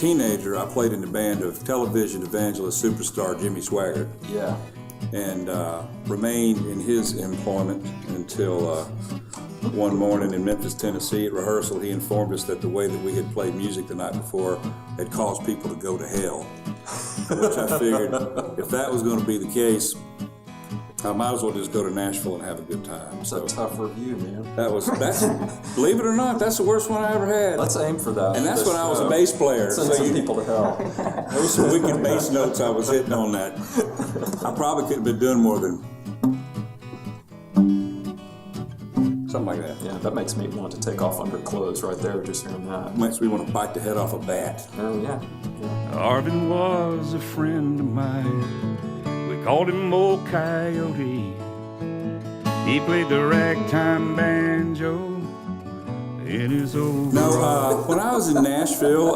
teenager, I played in the band of television evangelist superstar Jimmy Swaggart. Yeah. And remained in his employment until one morning in Memphis, Tennessee at rehearsal, he informed us that the way that we had played music the night before had caused people to go to hell. Which I figured, if that was going to be the case, I might as well just go to Nashville and have a good time. It's a tough review, man. That's believe it or not, that's the worst one I ever had. Let's aim for that. And that's when I was a bass player. Send some people to hell. There was some wicked bass notes I was hitting on that. I probably could have been doing more than something like that. Yeah, that makes me want to take off under clothes right there, just hearing that. Makes me want to bite the head off a bat. Oh, yeah. Arvin was a friend of mine. We called him Old Coyote. He played the ragtime banjo in his old... No, when I was in Nashville,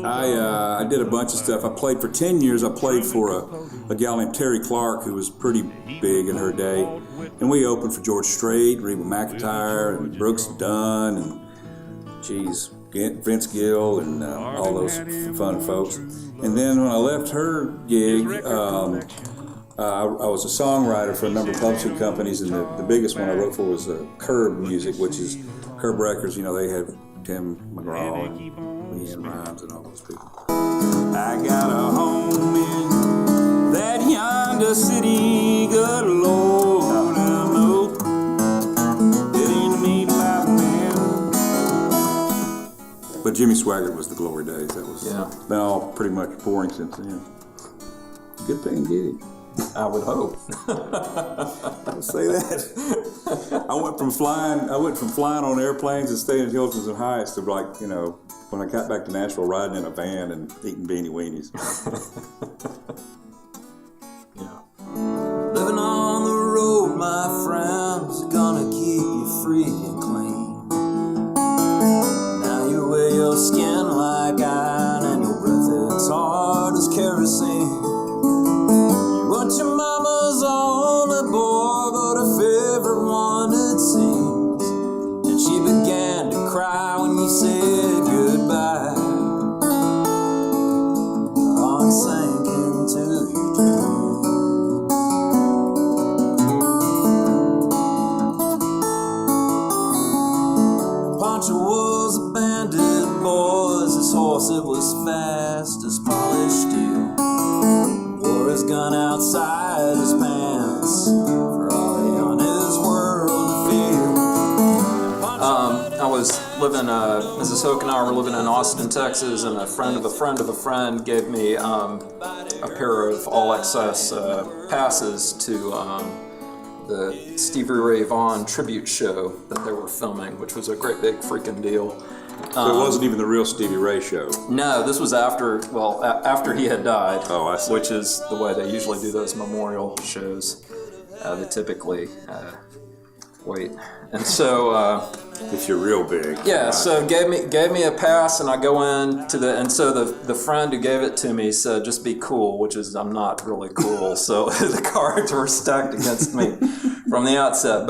I did a bunch of stuff. I played for 10 years. I played for a gal named Terry Clark, who was pretty big in her day. And we opened for George Strait, Reba McEntire, and Brooks Dunn, and, Vince Gill, and all those fun folks. And then when I left her gig, I was a songwriter for a number of publishing companies, and the biggest one I wrote for was Curb Music, which is Curb Records. You know, they have Tim McGraw and Leanne Rimes and all those people. I got a home in that yonder city, good Lord, I know it ain't me by man. But Jimmy Swaggart was the glory days. That was been all pretty much boring since then. Good paying gig. I would hope. I'll say that. I went from flying on airplanes and staying at Hiltons and Hyatt's to, like, you know, when I got back to Nashville, riding in a van and eating beanie weenies. Yeah. Living on the road, my friends, gonna keep you free and clean. Now you wear your skin like iron and your breath it's hard as kerosene. But your mama's only boy, but a favorite one it seems. And she began to cry when you said goodbye. On sank into your dreams. Pancho was a bandit, boys. His horse, it was fast as polished steel. His gun outside his pants for all he on his world to feel. I was living, Mrs. Hoke and I were living in Austin, Texas, and a friend of a friend of a friend gave me a pair of All Access passes to the Stevie Ray Vaughan tribute show that they were filming, which was a great big freaking deal. So it wasn't even the real Stevie Ray show? No, this was after he had died. Oh, I see. Which is the way they usually do those memorial shows. They typically wait. And so... if you're real big. Yeah, right. So gave me a pass, and I go in to and so the friend who gave it to me said, just be cool, which is, I'm not really cool. So the cards were stacked against me from the outset.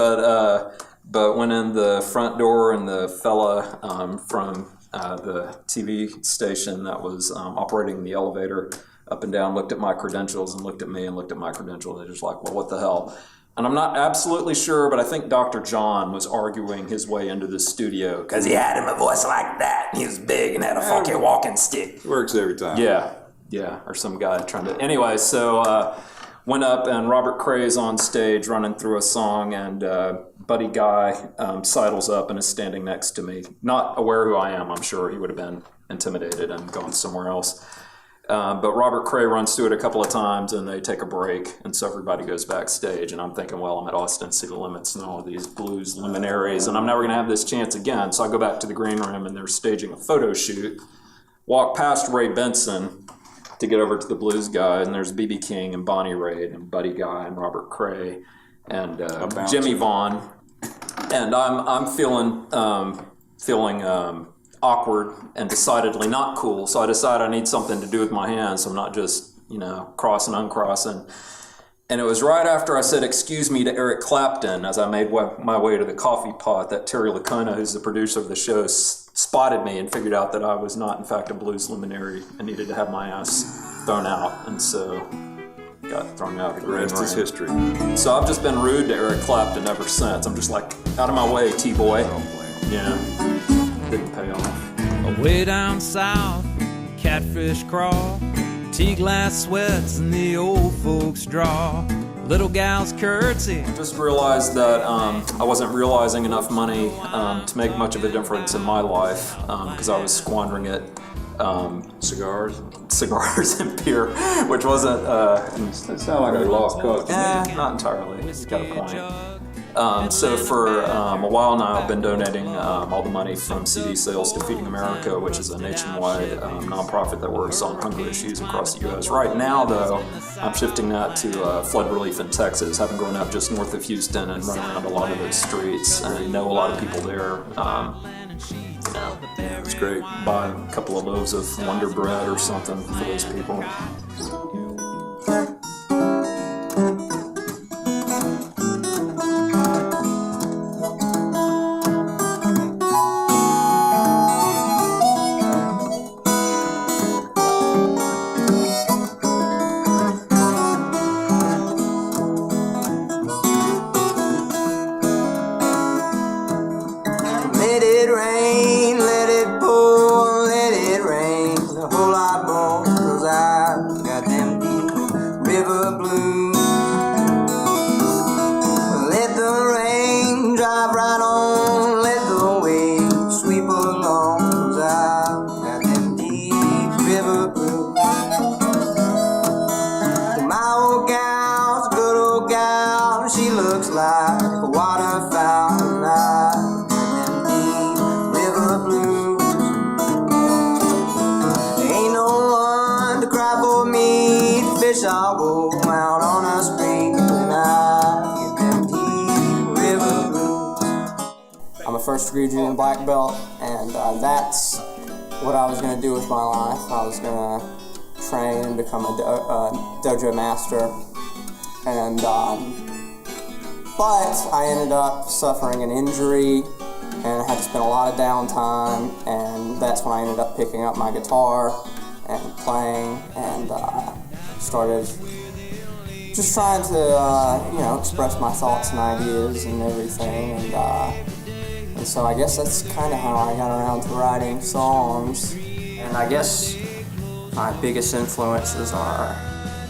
But went in the front door, and the fella from the TV station that was operating the elevator up and down looked at my credentials and looked at me and looked at my credentials. And they're just like, well, what the hell? And I'm not absolutely sure, but I think Dr. John was arguing his way into the studio because he had him a voice like that. He was big and had a funky walking stick. Works every time. Yeah, or some guy trying to... Anyway, so went up, and Robert Cray's on stage running through a song, and Buddy Guy sidles up and is standing next to me. Not aware who I am, I'm sure. He would have been intimidated and gone somewhere else. But Robert Cray runs through it a couple of times, and they take a break, and so everybody goes backstage. And I'm thinking, well, I'm at Austin City Limits and all of these blues luminaries, and I'm never going to have this chance again. So I go back to the green room, and they're staging a photo shoot. Walk past Ray Benson to get over to the blues guy, and there's B.B. King and Bonnie Raitt and Buddy Guy and Robert Cray and Jimmy Vaughan. And I'm feeling awkward and decidedly not cool. So I decide I need something to do with my hands, so I'm not just, crossing, uncrossing. And it was right after I said, excuse me, to Eric Clapton, as I made my way to the coffee pot, that Terry Lacona, who's the producer of the show, spotted me and figured out that I was not, in fact, a blues luminary and needed to have my ass thrown out. And so got thrown out of the green Rest is room. history. So I've just been rude to Eric Clapton ever since. I'm just like, out of my way, T-boy. Yeah, didn't pay off. Way down south, catfish crawl, tea glass sweats and the old folks draw. Little gals curtsy. Just realized that I wasn't realizing enough money to make much of a difference in my life because I was squandering it. Cigars and beer, which wasn't. It sounded like a lost cause. Not entirely. You got a point. So for a while now, I've been donating all the money from CD sales to Feeding America, which is a nationwide nonprofit that works on hunger issues across the U.S. Right now, though, I'm shifting that to flood relief in Texas, having grown up just north of Houston and run around a lot of those streets and know a lot of people there. That's great. Buy a couple of loaves of Wonder Bread or something for those people. I'm a first degree junior black belt, and that's what I was going to do with my life. I was going to train and become a dojo master, and but I ended up suffering an injury, and I had to spend a lot of downtime, and that's when I ended up picking up my guitar and playing, and started just trying to express my thoughts and ideas and everything, and so I guess that's kind of how I got around to writing songs. And I guess my biggest influences are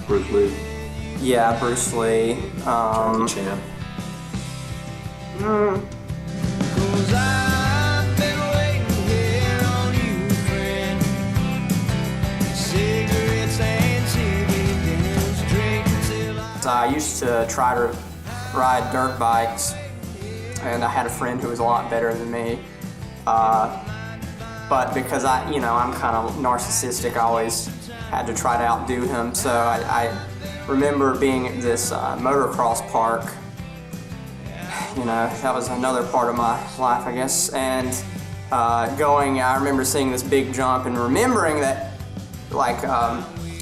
Bruce Lee. Yeah, Bruce Lee. Jackie Chan. Cause I've been waiting here on you, friend. Cigarettes and chicken dinners, drink till I used to try to ride dirt bikes, and I had a friend who was a lot better than me. But because I'm kind of narcissistic, I always had to try to outdo him. So I remember being at this motocross park. That was another part of my life, I guess. And I remember seeing this big jump and remembering that,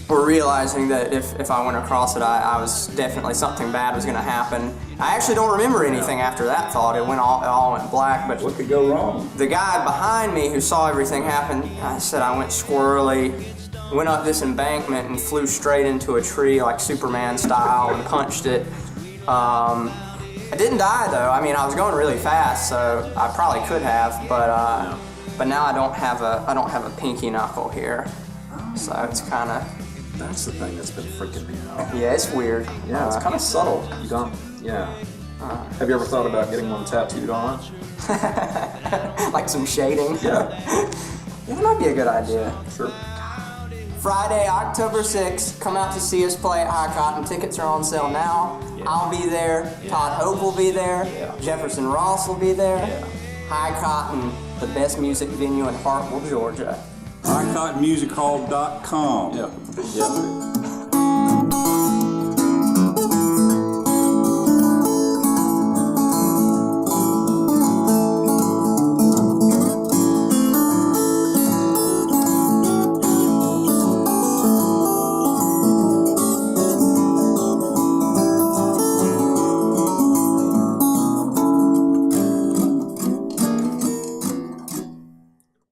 we're realizing that if I went across it, I was definitely something bad was going to happen. I actually don't remember anything after that thought. It all went black. But What could go wrong? the guy behind me who saw everything happen, I said I went squirrely, went up this embankment and flew straight into a tree like Superman style and punched it. I didn't die though. I mean, I was going really fast, so I probably could have, but now I don't have a pinky knuckle here, so it's kind of. That's the thing that's been freaking me out. Yeah, it's weird. Yeah, it's kind of subtle. You don't. Yeah. Have you ever thought about getting one tattooed on? Like some shading. Yeah. Yeah, that might be a good idea. Sure. Friday, October 6th, come out to see us play at High Cotton. Tickets are on sale now. Yeah. I'll be there. Yeah. Todd Hoke will be there. Yeah. Jefferson Ross will be there. Yeah. High Cotton, the best music venue in Hartwell, Georgia. HighCottonMusicHall.com. Yeah.